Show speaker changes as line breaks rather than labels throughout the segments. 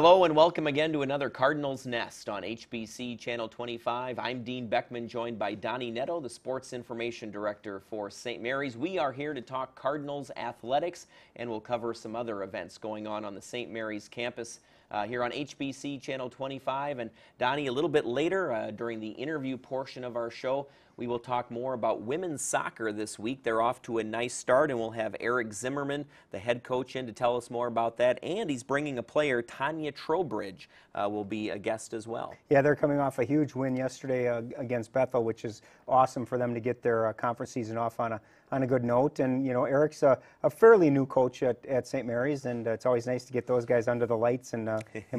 Hello and welcome again to another Cardinals Nest on HBC Channel 25. I'm Dean Beckman, joined by Donny Nadeau, the Sports Information Director for St. Mary's. We are here to talk Cardinals athletics, and we'll cover some other events going on the St. Mary's campus here on HBC Channel 25. And Donny, a little bit later during the interview portion of our show, we will talk more about women's soccer this week. They're off to a nice start, and we'll have Eric Zimmerman, the head coach, in to tell us more about that. And he's bringing a player, Tania Trowbridge, will be a guest as well.
Yeah, they're coming off a huge win yesterday against Bethel, which is awesome for them to get their conference season off on a good note. And, you know, Eric's a fairly new coach at St. Mary's, and it's always nice to get those guys under the lights and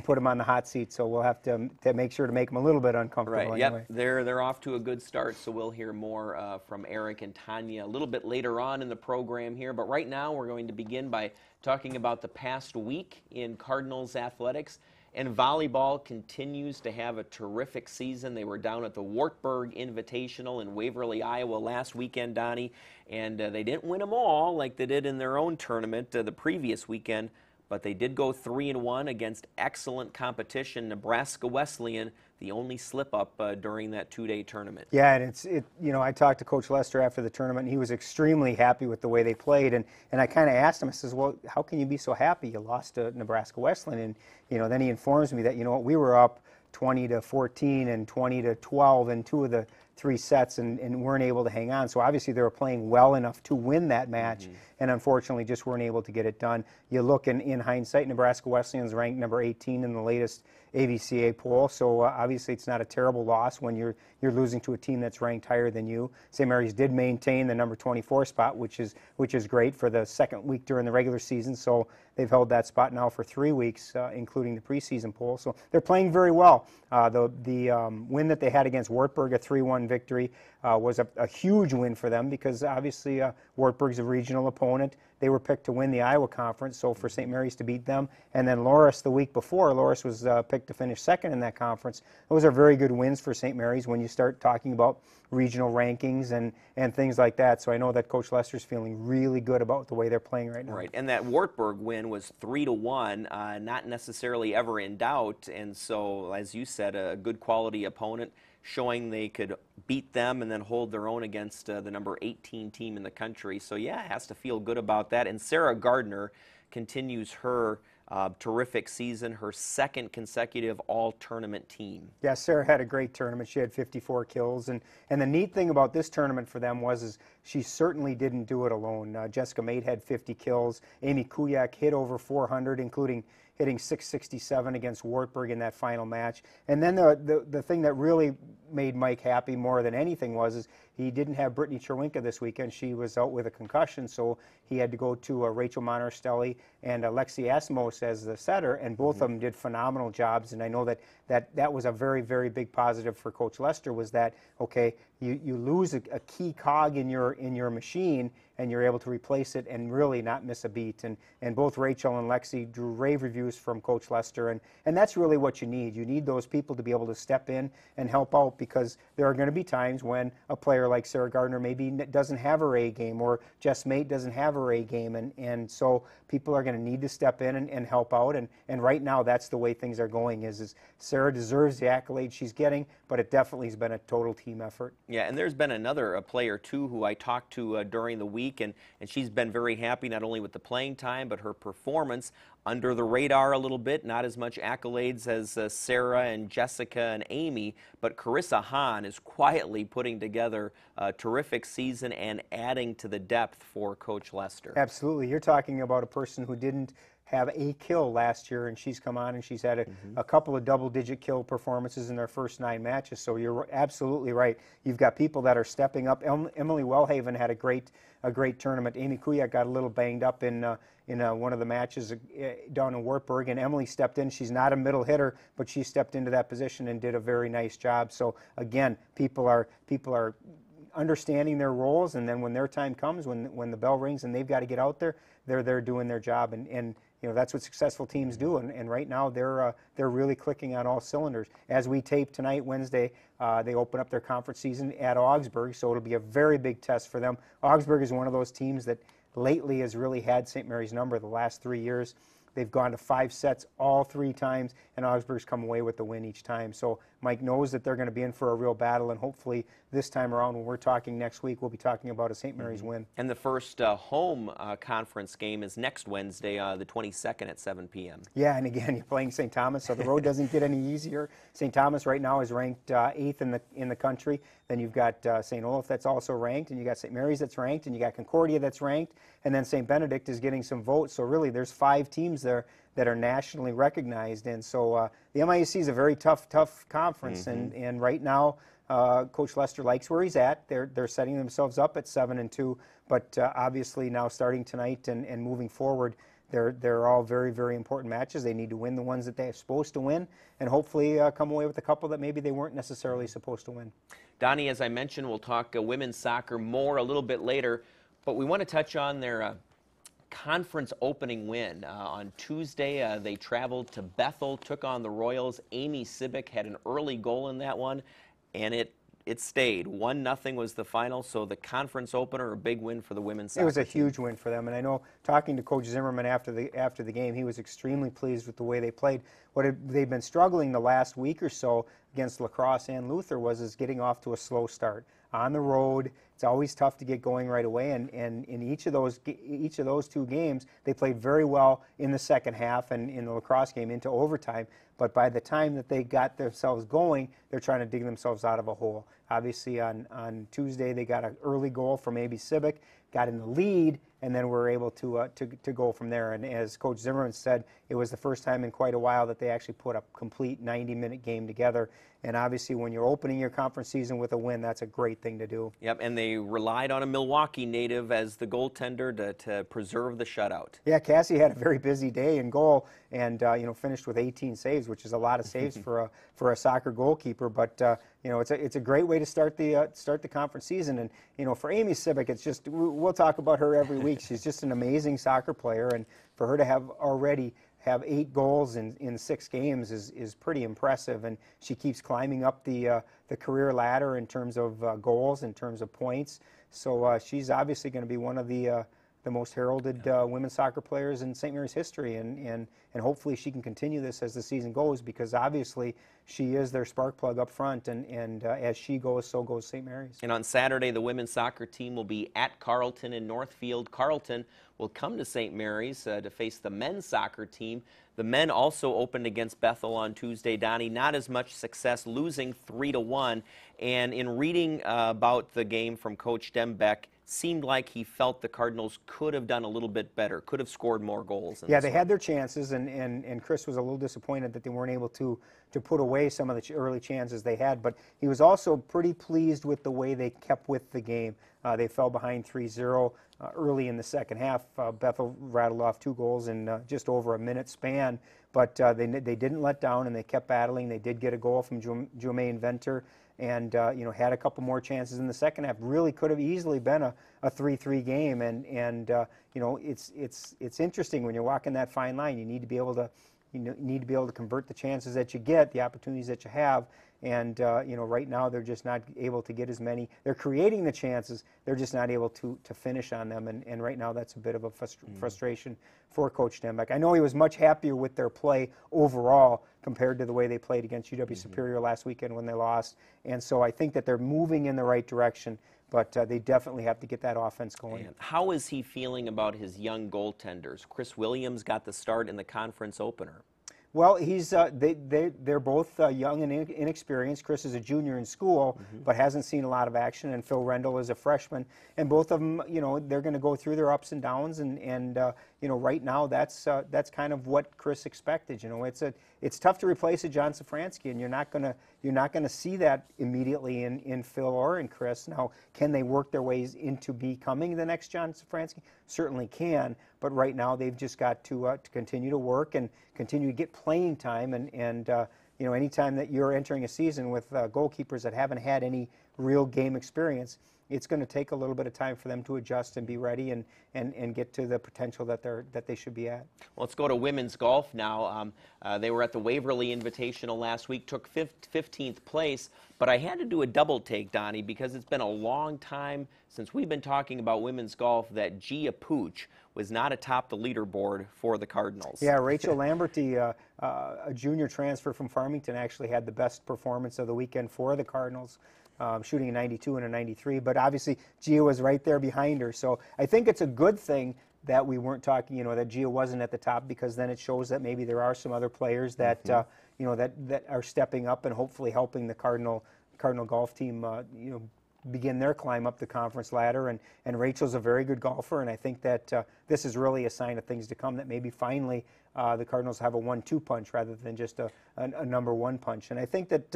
put them on the hot seat. So we'll have to make sure to make them a little bit uncomfortable.
Right,
anyway.
Yep, they're off to a good start, so we'll hear more from Eric and Tania a little bit later on in the program here. But right now we're going to begin by talking about the past week in Cardinals athletics. And volleyball continues to have a terrific season. They were down at the Wartburg Invitational in Waverly, Iowa last weekend, Donnie, and they didn't win them all like they did in their own tournament the previous weekend, but they did go 3-1 against excellent competition, Nebraska Wesleyan, the only slip-up during that two-day tournament.
Yeah, and you know, I talked to Coach Lester after the tournament, and he was extremely happy with the way they played. And I kind of asked him, I says, well, how can you be so happy? You lost to Nebraska Wesleyan. And, you know, then he informs me that, you know what, we were up 20-14 and 20-12 in two of the three sets and weren't able to hang on. So obviously they were playing well enough to win that match, and unfortunately just weren't able to get it done. You look in hindsight, Nebraska Wesleyan's ranked number 18 in the latest AVCA poll, so obviously it's not a terrible loss when you're losing to a team that's ranked higher than you. St. Mary's did maintain the number 24 spot, which is great for the second week during the regular season. So they've held that spot now for 3 weeks, including the preseason poll. So they're playing very well. The win that they had against Wartburg, a 3-1 victory, was a huge win for them because obviously Wartburg's a regional opponent. They were picked to win the Iowa Conference, so for St. Mary's to beat them. And then Loris the week before, Loris was picked to finish second in that conference. Those are very good wins for St. Mary's when you start talking about regional rankings and things like that. So I know that Coach Lester's feeling really good about the way they're playing right now.
Right, and that Wartburg win was 3-1, not necessarily ever in doubt. And so, as you said, a good quality opponent, showing they could beat them and then hold their own against the number 18 team in the country. So yeah, it has to feel good about that. And Sarah Gardner continues her terrific season, her second consecutive all-tournament team.
Yeah, Sarah had a great tournament. She had 54 kills. And the neat thing about this tournament for them is she certainly didn't do it alone. Jessica Mate had 50 kills. Amy Kuyak hit over 400, including hitting 667 against Wartburg in that final match. And then the thing that really made Mike happy more than anything is he didn't have Brittany Cherwinka this weekend. She was out with a concussion, so he had to go to Rachel Monarstelli and Alexi Asmos as the setter, and both of them did phenomenal jobs. And I know that was a very, very big positive for Coach Lester, was that, okay, you lose a key cog in your machine, and you're able to replace it and really not miss a beat. And both Rachel and Lexi drew rave reviews from Coach Lester, and that's really what you need. You need those people to be able to step in and help out, because there are going to be times when a player like Sarah Gardner maybe doesn't have her A game, or Jess Mate doesn't have her A game, and so people are going to need to step in and help out, and right now that's the way things are going, is Sarah deserves the accolades she's getting, but it definitely has been a total team effort.
Yeah, and there's been another player too who I talked to during the week, and she's been very happy not only with the playing time but her performance. Under the radar a little bit, not as much accolades as Sarah and Jessica and Amy, but Carissa Hahn is quietly putting together a terrific season and adding to the depth for Coach Lester.
Absolutely. You're talking about a person who didn't have a kill last year, and she's come on and she's had a couple of double-digit kill performances in their first 9 matches. So you're absolutely right. You've got people that are stepping up. Emily Wellhaven had a great tournament. Amy Kuyak got a little banged up in one of the matches down in Wartburg, and Emily stepped in. She's not a middle hitter, but she stepped into that position and did a very nice job. So again, people are understanding their roles, and then when their time comes, when the bell rings and they've got to get out there, they're there doing their job, and you know, that's what successful teams do, and right now they're really clicking on all cylinders. As we tape tonight, Wednesday, they open up their conference season at Augsburg, so it'll be a very big test for them. Augsburg is one of those teams that lately has really had St. Mary's number the last 3 years. They've gone to 5 sets all 3 times, and Augsburg's come away with the win each time. So Mike knows that they're going to be in for a real battle, and hopefully this time around when we're talking next week, we'll be talking about a St. Mary's win.
And the first home conference game is next Wednesday, the 22nd at 7 p.m.
Yeah, and again, you're playing St. Thomas, so the road doesn't get any easier. St. Thomas right now is ranked 8th in the country. Then you've got St. Olaf that's also ranked, and you got St. Mary's that's ranked, and you got Concordia that's ranked, and then St. Benedict is getting some votes. So really, there's 5 teams there that are nationally recognized, and so the MIAC is a very tough conference, and right now Coach Lester likes where he's at. They're setting themselves up at 7-2, but obviously now starting tonight and moving forward, they're all very, very important matches. They need to win the ones that they're supposed to win, and hopefully come away with a couple that maybe they weren't necessarily supposed to win.
Donnie, as I mentioned, we'll talk women's soccer more a little bit later, but we want to touch on their conference opening win. On Tuesday, they traveled to Bethel, took on the Royals. Amy Sibick had an early goal in that one, and it stayed. 1-0 was the final, so the conference opener, a big win for the women's soccer
It was a
team.
huge win for them, and I know talking to Coach Zimmerman after the game, he was extremely pleased with the way they played. They've been struggling the last week or so against La Crosse and Luther is getting off to a slow start. On the road, it's always tough to get going right away, and in each of those 2 games, they played very well in the second half and in the La Crosse game into overtime. But by the time that they got themselves going, they're trying to dig themselves out of a hole. Obviously, on Tuesday, they got an early goal from Amy Sibick, got in the lead, and then were able to go from there. And as Coach Zimmerman said, it was the first time in quite a while that they actually put a complete 90-minute game together. And obviously, when you're opening your conference season with a win, that's a great thing to do.
Yep, and they relied on a Milwaukee native as the goaltender to preserve the shutout.
Yeah, Cassie had a very busy day in goal, and finished with 18 saves, which is a lot of saves for a soccer goalkeeper. But it's a great way to start the conference season. And for Amy Sibick, it's just, we'll talk about her every week. She's just an amazing soccer player, and for her to have 8 goals in 6 games is pretty impressive, and she keeps climbing up the career ladder in terms of goals, in terms of points. So she's obviously going to be one of the most heralded women's soccer players in St. Mary's history, and hopefully she can continue this as the season goes, because obviously she is their spark plug up front, and as she goes, so goes St. Mary's.
And on Saturday, the women's soccer team will be at Carleton in Northfield. Carleton will come to St. Mary's to face the men's soccer team. The men also opened against Bethel on Tuesday. Donnie, not as much success, losing 3-1. And in reading about the game from Coach Dembeck, seemed like he felt the Cardinals could have done a little bit better, could have scored more goals.
Yeah, they had their chances, and Chris was a little disappointed that they weren't able to put away some of the early chances they had, but he was also pretty pleased with the way they kept with the game. They fell behind 3-0 early in the second half. Bethel rattled off 2 goals in just over a minute span, but they didn't let down, and they kept battling. They did get a goal from Jumaine Venter, and had a couple more chances in the second half. Really could have easily been a 3-3 game, and it's interesting when you're walking that fine line. You need to be able to convert the chances that you get, the opportunities that you have, and right now they're just not able to get as many. They're creating the chances, they're just not able to finish on them, and right now that's a bit of a frustration for Coach Dembeck. I know he was much happier with their play overall compared to the way they played against UW Superior last weekend when they lost, and so I think that they're moving in the right direction, but they definitely have to get that offense going.
And how is he feeling about his young goaltenders? Chris Williams got the start in the conference opener.
Well, they're both young and inexperienced. Chris is a junior in school, but hasn't seen a lot of action, and Phil Rendell is a freshman. And both of them, they're going to go through their ups and downs. And right now that's kind of what Chris expected. It's tough to replace a John Safransky, and you're not going to see that immediately in Phil or in Chris. Now, can they work their ways into becoming the next John Safransky? Certainly can. But right now they've just got to continue to work and continue to get playing time. And anytime that you're entering a season with goalkeepers that haven't had any real game experience, it's going to take a little bit of time for them to adjust and be ready and get to the potential that they should be at.
Well, let's go to women's golf now. They were at the Waverly Invitational last week, took 15th place, but I had to do a double take, Donnie, because it's been a long time since we've been talking about women's golf that Gia Pooch was not atop the leaderboard for the Cardinals.
Yeah, Rachel Lamberty, a junior transfer from Farmington, actually had the best performance of the weekend for the Cardinals. Shooting a 92 and a 93, but obviously Gia was right there behind her. So I think it's a good thing that we weren't talking, that Gia wasn't at the top, because then it shows that maybe there are some other players that, that are stepping up and hopefully helping the Cardinal golf team, begin their climb up the conference ladder. And Rachel's a very good golfer, and I think that this is really a sign of things to come, that maybe finally the Cardinals have a 1-2 punch rather than just a number 1 punch. And I think that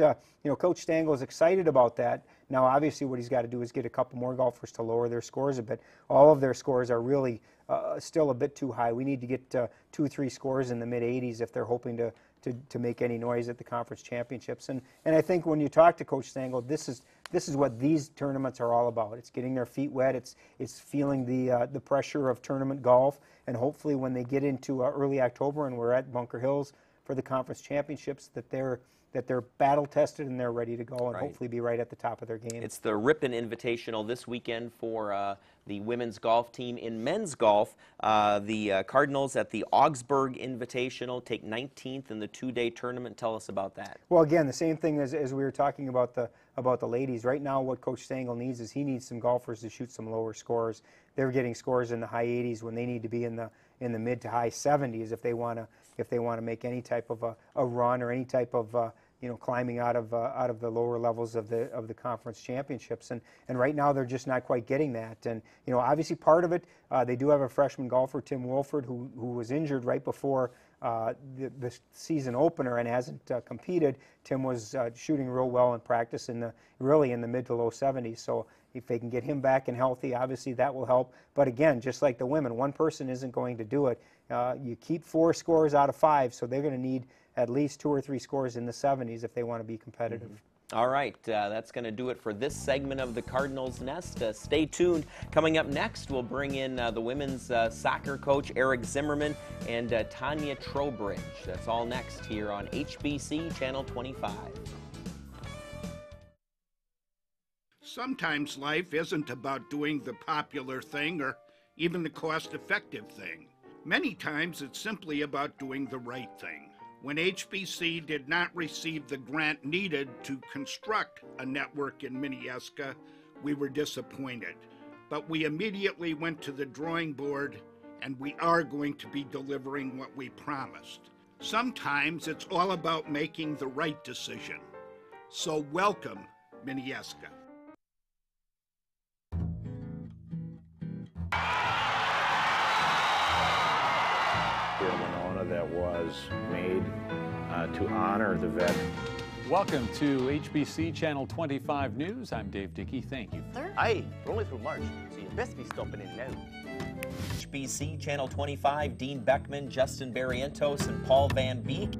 Coach Stangl is excited about that. Now, obviously, what he's got to do is get a couple more golfers to lower their scores a bit. All of their scores are really still a bit too high. We need to get 2 or 3 scores in the mid-80s if they're hoping to make any noise at the conference championships. And I think when you talk to Coach Stangl, this is what these tournaments are all about. It's getting their feet wet. It's feeling the pressure of tournament golf, and hopefully when they get into early October and we're at Bunker Hills for the conference championships, that they're battle tested and they're ready to go and hopefully be right at the top of their game.
It's the Ripon Invitational this weekend for the women's golf team. In men's golf, the Cardinals at the Augsburg Invitational take 19th in the 2-day tournament. Tell us about that.
Well, again, the same thing as we were talking about the ladies. Right now, what Coach Stangl needs is he needs some golfers to shoot some lower scores. They're getting scores in the high 80s when they need to be in the mid to high 70s if they want to make any type of a run or any type of climbing out of the lower levels of the conference championships, and right now they're just not quite getting that. And obviously part of it, they do have a freshman golfer, Tim Wolford, who was injured right before the season opener and hasn't competed. Tim was shooting real well in practice really in the mid to low 70s. So if they can get him back and healthy, obviously that will help. But again, just like the women, one person isn't going to do it. You keep 4 scores out of 5, so they're going to need at least 2 or 3 scores in the 70s if they want to be competitive.
All right, that's going to do it for this segment of the Cardinals Nest. Stay tuned. Coming up next, we'll bring in the women's soccer coach, Eric Zimmerman, and Tania Trowbridge. That's all next here on HBC Channel 25.
Sometimes life isn't about doing the popular thing or even the cost-effective thing. Many times it's simply about doing the right thing. When HBC did not receive the grant needed to construct a network in Minneska, we were disappointed. But we immediately went to the drawing board, and we are going to be delivering what we promised. Sometimes it's all about making the right decision. So welcome, Minneska.
Here in Winona that was made to honor the vet.
Welcome to HBC Channel 25 News. I'm Dave Dickey. Thank you.
Aye, we're only through March, so you best be stopping in now.
HBC Channel 25, Dean Beckman, Justin Barrientos, and Paul Van Beek.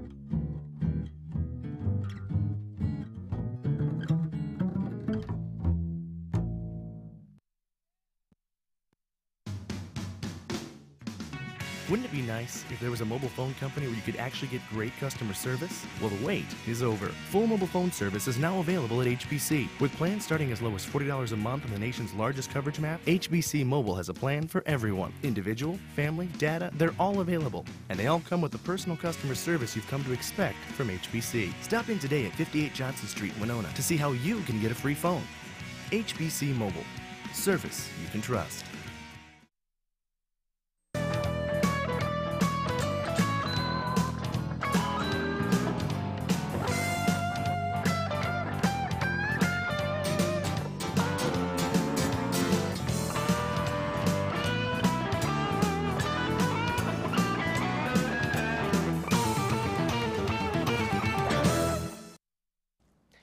Wouldn't it be nice if there was a mobile phone company where you could actually get great customer service? Well, the wait is over. Full mobile phone service is now available at HBC. With plans starting as low as $40 a month on the nation's largest coverage map, HBC Mobile has a plan for everyone. Individual, family, data, they're all available. And they all come with the personal customer service you've come to expect from HBC. Stop in today at 58 Johnson Street, Winona to see how you can get a free phone. HBC Mobile. Service you can trust.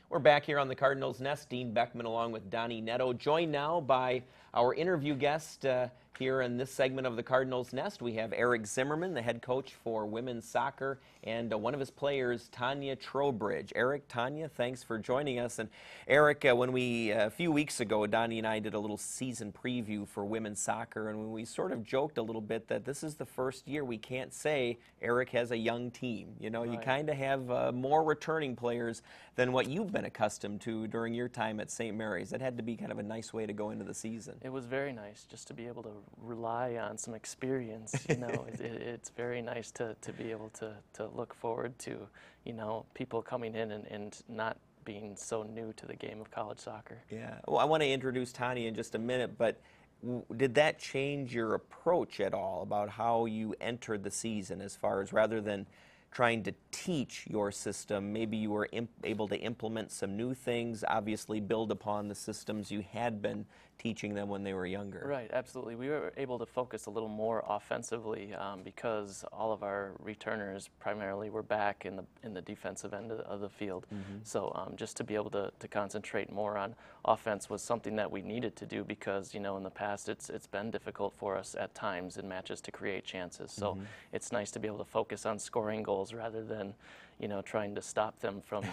We're back here on the Cardinals Nest. Dean Beckman along with Donny Nadeau, joined now by Our interview guest here in this segment of the Cardinals Nest, we have Eric Zimmerman, the head coach for women's soccer, and one of his players, Tania Trowbridge. Eric, Tania, thanks for joining us. And Eric, when we, a few weeks ago, Donny and I did a little season preview for women's soccer, and we sort of joked a little bit that this is the first year we can't say Eric has a young team. You know, you kind of have more returning players than what you've been accustomed to during your time at St. Mary's. That had to be kind of a nice way to go into the season.
It was very nice just to be able to rely on some experience. You know, it's very nice to be able to look forward to, you know, people coming in and not being so new to the game of college soccer.
Yeah. Well, I want to introduce Tania in just a minute, but did that change your approach at all about how you entered the season, as far as rather than trying to teach your system, maybe you were able to implement some new things, obviously build upon the systems you had been teaching them when they were younger?
Right, absolutely. We were able to focus a little more offensively because all of our returners primarily were back in the defensive end of the field. So just to be able to concentrate more on offense was something that we needed to do because, you know, in the past it's been difficult for us at times in matches to create chances. So it's nice to be able to focus on scoring goals rather than, you know, trying to stop them from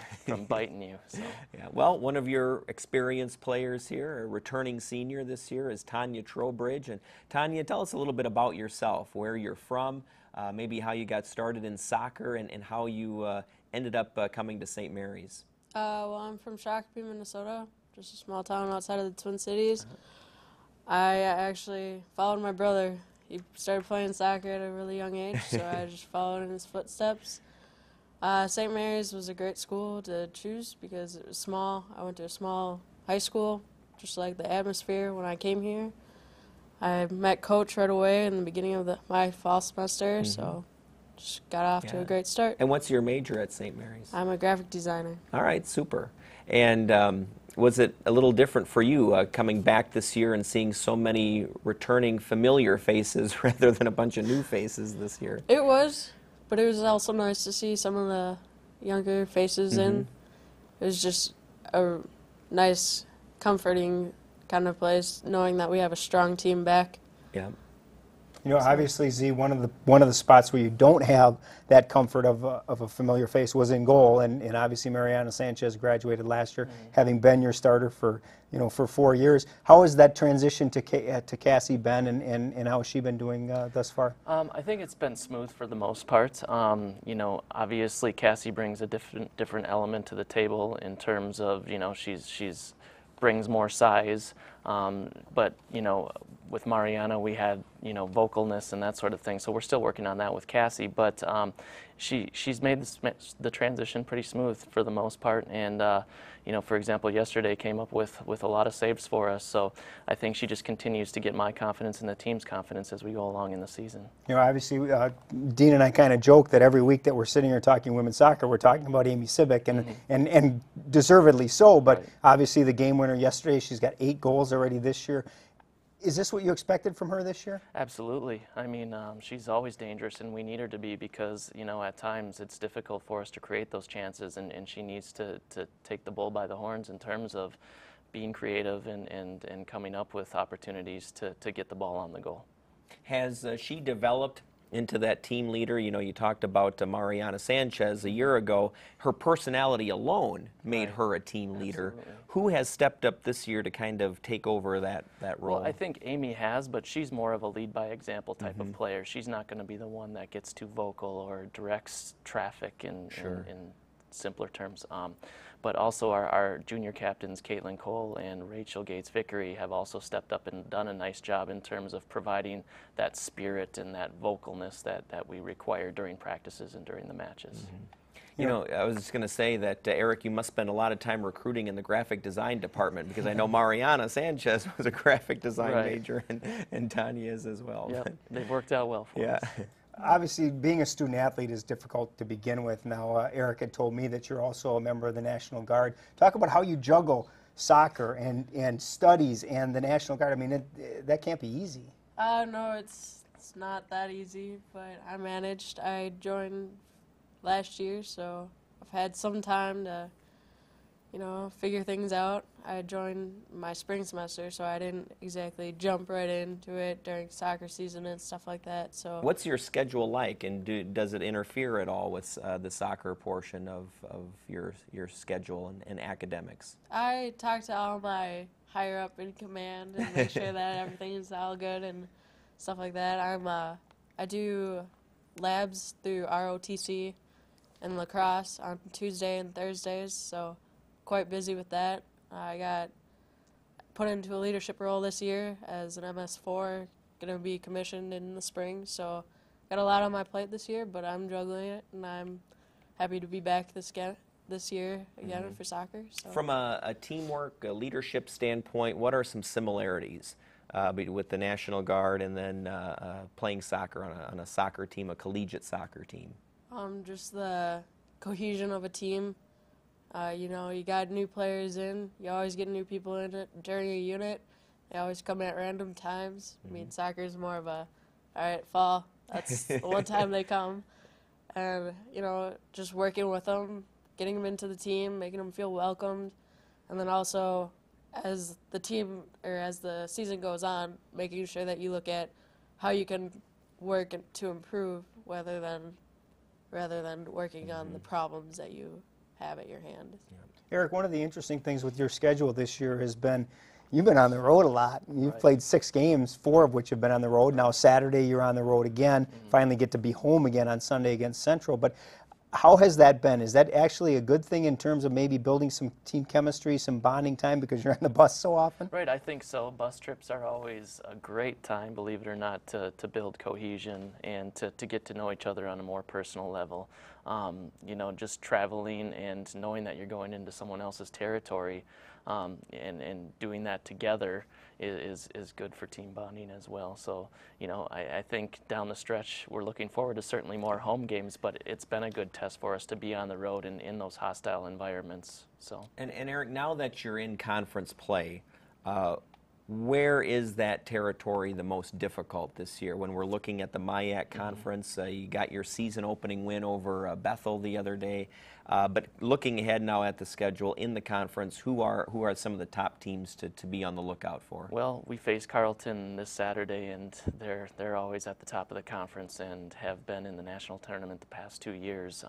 biting you. So.
Yeah. Well, one of your experienced players here, a returning senior this year, is Tania Trowbridge. And Tania, tell us a little bit about yourself, where you're from, maybe how you got started in soccer, and how you ended up coming to St. Mary's.
Well, I'm from Shakopee, Minnesota, just a small town outside of the Twin Cities. I actually followed my brother. He started playing soccer at a really young age, so I just followed in his footsteps. St. Mary's was a great school to choose because it was small. I went to a small high school, just like the atmosphere when I came here. I met Coach right away in the beginning of my fall semester, so just got off to a great start.
And what's your major at St. Mary's?
I'm a graphic designer.
All right, super. And was it a little different for you coming back this year and seeing so many returning familiar faces rather than a bunch of new faces this year?
It was. But it was also nice to see some of the younger faces in. It was just a nice, comforting kind of place, knowing that we have a strong team back.
Yeah.
You know, obviously, Z, one of the spots where you don't have that comfort of a familiar face was in goal, and obviously Mariana Sanchez graduated last year, having been your starter for 4 years. How has that transition to Cassie been, and how has she been doing thus far?
I think it's been smooth for the most part. You know, obviously Cassie brings a different element to the table in terms of, you know, she's brings more size, but you know, with Mariana we had, you know, vocalness and that sort of thing, so we're still working on that with Cassie, but she's made the transition pretty smooth for the most part, and you know, for example, yesterday came up with a lot of saves for us, so I think she just continues to get my confidence and the team's confidence as we go along in the season.
You know, obviously, Dean and I kind of joke that every week that we're sitting here talking women's soccer, we're talking about Amy Sibic, and deservedly so, but obviously the game winner yesterday, she's got 8 goals already this year. Is this what you expected from her this year?
Absolutely. I mean, she's always dangerous, and we need her to be because, you know, at times it's difficult for us to create those chances, and she needs to take the bull by the horns in terms of being creative and coming up with opportunities to get the ball on the goal.
Has she developed into that team leader? You know, you talked about Mariana Sanchez a year ago. Her personality alone made her a team leader.
Absolutely.
Who has stepped up this year to kind of take over that role?
Well, I think Amy has, but she's more of a lead-by-example type of player. She's not going to be the one that gets too vocal or directs traffic in simpler terms. But also our junior captains, Caitlin Cole and Rachel Gates-Vickery, have also stepped up and done a nice job in terms of providing that spirit and that vocalness that we require during practices and during the matches.
You know, I was just going to say that, Eric, you must spend a lot of time recruiting in the graphic design department, because I know Mariana Sanchez was a graphic design major, and Tania is as well.
Yep, they've worked out well for us.
Obviously, being a student athlete is difficult to begin with. Now, Eric had told me that you're also a member of the National Guard. Talk about how you juggle soccer and studies and the National Guard. I mean, that can't be easy.
No, it's not that easy, but I managed. I joined last year, so I've had some time to figure things out. I joined my spring semester, so I didn't exactly jump right into it during soccer season and stuff like that. So,
What's your schedule like, and does it interfere at all with the soccer portion of your schedule and academics?
I talk to all my higher up in command and make sure that everything is all good and stuff like that. I do labs through ROTC and lacrosse on Tuesday and Thursdays, so quite busy with that. I got put into a leadership role this year as an MS4, going to be commissioned in the spring, so got a lot on my plate this year, but I'm juggling it, and I'm happy to be back this year again for soccer. So.
From a teamwork, a leadership standpoint, what are some similarities with the National Guard and then playing soccer on a soccer team, a collegiate soccer team?
Just the cohesion of a team. You got new players in. You always get new people in it during a unit. They always come at random times. I mean, soccer is more of a, all right, fall. That's the one time they come. And, just working with them, getting them into the team, making them feel welcomed. And then also, as the season goes on, making sure that you look at how you can work to improve rather than working on the problems that you have at your hand.
Eric, one of the interesting things with your schedule this year has been you've been on the road a lot. You've played 6 games, 4 of which have been on the road. Now Saturday you're on the road again, finally get to be home again on Sunday against Central. But how has that been? Is that actually a good thing in terms of maybe building some team chemistry, some bonding time because you're on the bus so often?
Right, I think so. Bus trips are always a great time, believe it or not, to build cohesion and to get to know each other on a more personal level. Just traveling and knowing that you're going into someone else's territory and doing that together is good for team bonding as well. So, I think down the stretch we're looking forward to certainly more home games, but it's been a good test for us to be on the road and in those hostile environments. So. And
Eric, now that you're in conference play, where is that territory the most difficult this year? When we're looking at the MIAC conference, you got your season opening win over Bethel the other day. But looking ahead now at the schedule in the conference, who are some of the top teams to be on the lookout for?
Well, we face Carleton this Saturday, and they're always at the top of the conference and have been in the national tournament the past 2 years.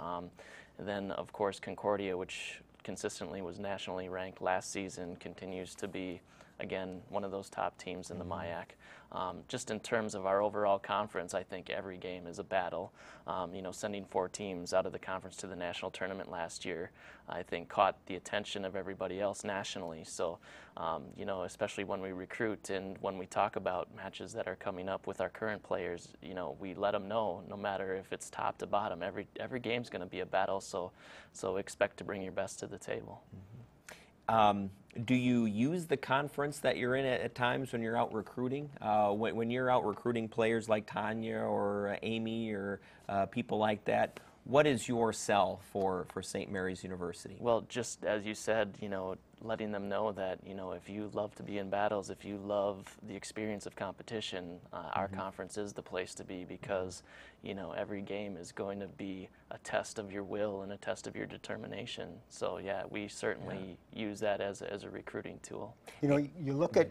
Then, of course, Concordia, which consistently was nationally ranked last season, continues to be, again, one of those top teams in the MIAC. Just in terms of our overall conference, I think every game is a battle. Sending 4 teams out of the conference to the national tournament last year, I think caught the attention of everybody else nationally. So, especially when we recruit and when we talk about matches that are coming up with our current players, we let them know, no matter if it's top to bottom, every game's going to be a battle. So expect to bring your best to the table.
Do you use the conference that you're in at times when you're out recruiting? When you're out recruiting players like Tania or Amy or people like that, what is your sell for St. Mary's University?
Well, just as you said, letting them know that, if you love to be in battles, if you love the experience of competition, our conference is the place to be because, every game is going to be a test of your will and a test of your determination. So, yeah, we certainly use that as a recruiting tool.
You look at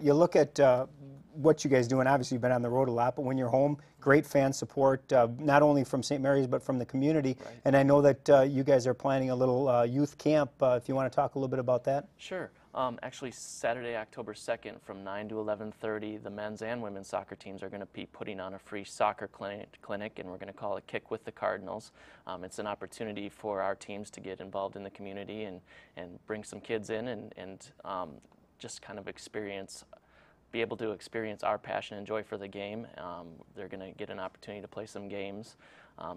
what you guys do, and obviously you've been on the road a lot, but when you're home, great fan support, not only from St. Mary's but from the community. Right. And I know that you guys are planning a little youth camp. If you want to talk a little bit about that.
Sure. Actually, Saturday, October 2nd, from 9 to 11:30, the men's and women's soccer teams are going to be putting on a free soccer clinic, and we're going to call it Kick with the Cardinals. It's an opportunity for our teams to get involved in the community and bring some kids in and just kind of be able to experience our passion and joy for the game. They're going to get an opportunity to play some games,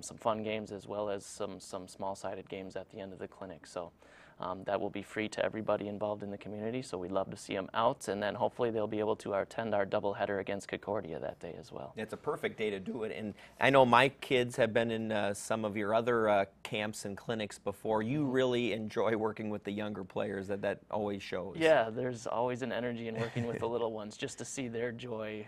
some fun games, as well as some small-sided games at the end of the clinic. So that will be free to everybody involved in the community, so we'd love to see them out, and then hopefully they'll be able to attend our doubleheader against Concordia that day as well.
It's a perfect day to do it, and I know my kids have been in some of your other camps and clinics before. You really enjoy working with the younger players, that always shows.
Yeah, there's always an energy in working with the little ones, just to see their joy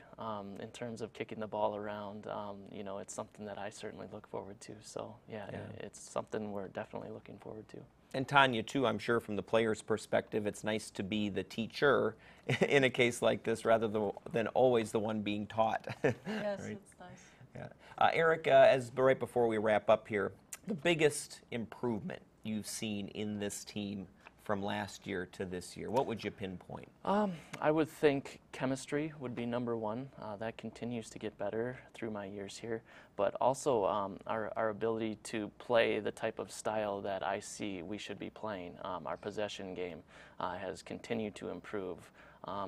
in terms of kicking the ball around. It's something that I certainly look forward to, so yeah. It's something we're definitely looking forward to.
And Tania, too, I'm sure from the player's perspective, it's nice to be the teacher in a case like this rather than always the one being taught.
Yes,
right?
it's nice.
Yeah. Eric, right before we wrap up here, the biggest improvement you've seen in this team from last year to this year, what would you pinpoint?
I would think chemistry would be number one. That continues to get better through my years here, but also our ability to play the type of style that I see we should be playing. Our possession game has continued to improve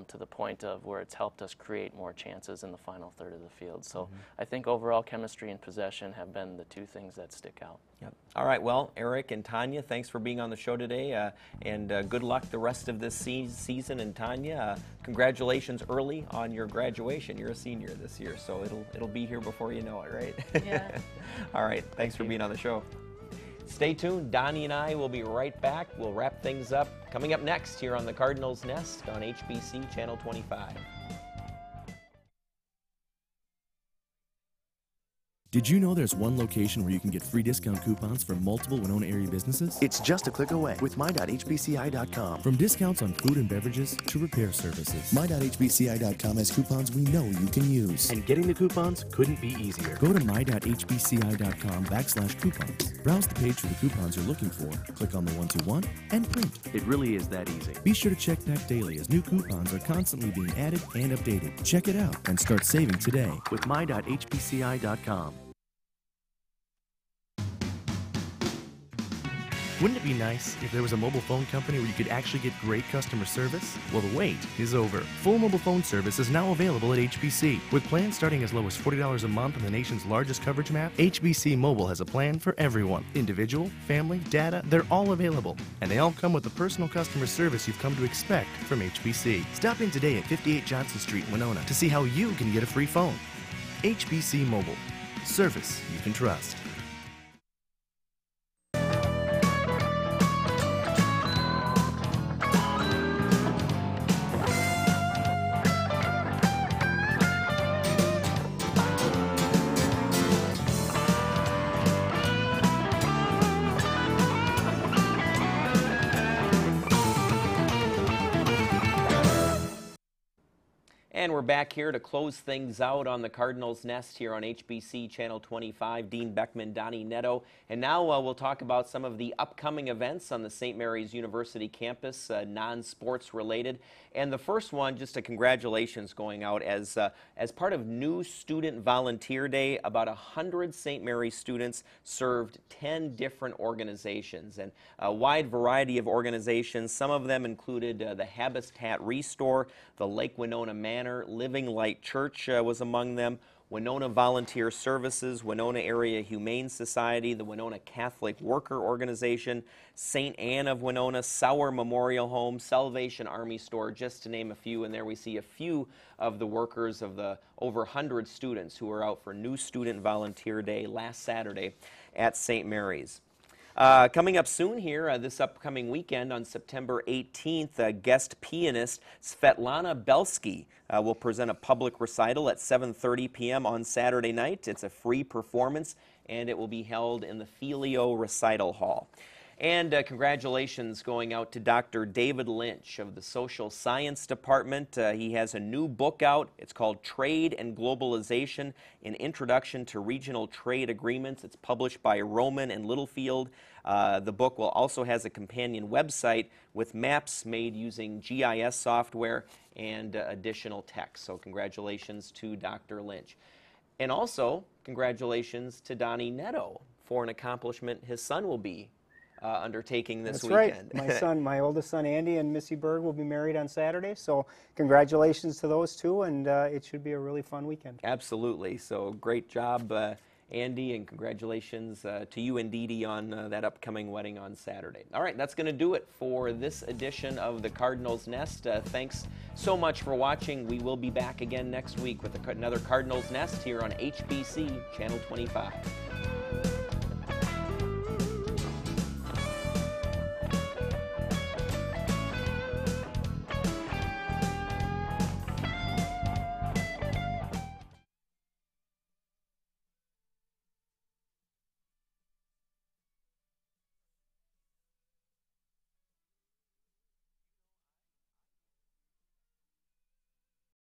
to the point of where it's helped us create more chances in the final third of the field. So I think overall chemistry and possession have been the two things that stick out.
Yep. All right, well, Eric and Tania, thanks for being on the show today, and good luck the rest of this season. And Tania, congratulations early on your graduation. You're a senior this year, so it'll be here before you know it, right?
Yeah.
All right, thanks for being on the show. Stay tuned. Donnie and I will be right back. We'll wrap things up coming up next here on the Cardinals Nest on HBC Channel 25.
Did you know there's one location where you can get free discount coupons for multiple Winona area businesses?
It's just a click away with my.hbci.com.
From discounts on food and beverages to repair services,
My.hbci.com has coupons we know you can use.
and getting the coupons couldn't be easier. Go to my.hbci.com/coupons. Browse the page for the coupons you're looking for, click on the ones you want, and print.
It really is that easy.
Be sure to check back daily as new coupons are constantly being added and updated. Check it out and start saving today.
With my.hbci.com.
Wouldn't it be nice if there was a mobile phone company where you could actually get great customer service? Well, the wait is over. Full mobile phone service is now available at HBC. With plans starting as low as $40 a month on the nation's largest coverage map, HBC Mobile has a plan for everyone. Individual, family, data, they're all available. And they all come with the personal customer service you've come to expect from HBC. Stop in today at 58 Johnson Street, Winona to see how you can get a free phone. HBC Mobile. Service you can trust.
And we're back here to close things out on the Cardinals Nest here on HBC Channel 25. Dean Beckman, Donny Nadeau. And now we'll talk about some of the upcoming events on the St. Mary's University campus, non-sports related. And the first one, just a congratulations going out as part of New Student Volunteer Day. About 100 St. Mary's students served 10 different organizations and a wide variety of organizations. Some of them included the Habitat Restore, the Lake Winona Manor, Living Light Church was among them, Winona Volunteer Services, Winona Area Humane Society, the Winona Catholic Worker Organization, St. Anne of Winona, Sauer Memorial Home, Salvation Army Store, just to name a few. And there we see a few of the workers of the over 100 students who were out for New Student Volunteer Day last Saturday at St. Mary's. Coming up soon here, this upcoming weekend on September 18th, guest pianist Svetlana Belsky will present a public recital at 7:30 p.m. on Saturday night. It's a free performance, and it will be held in the Filio Recital Hall. And congratulations going out to Dr. David Lynch of the Social Science Department. He has a new book out. It's called Trade and Globalization, an Introduction to Regional Trade Agreements. It's published by Roman and Littlefield. The book also has a companion website with maps made using GIS software and additional text. So congratulations to Dr. Lynch. And also, congratulations to Donny Nadeau for an accomplishment his son will be undertaking this weekend.
That's right. My oldest son Andy and Missy Berg will be married on Saturday, so congratulations to those two, and it should be a really fun weekend.
Absolutely. So great job, Andy, and congratulations to you and Dee Dee on that upcoming wedding on Saturday. All right, that's going to do it for this edition of the Cardinals Nest. Thanks so much for watching. We will be back again next week with another Cardinals Nest here on HBC Channel 25.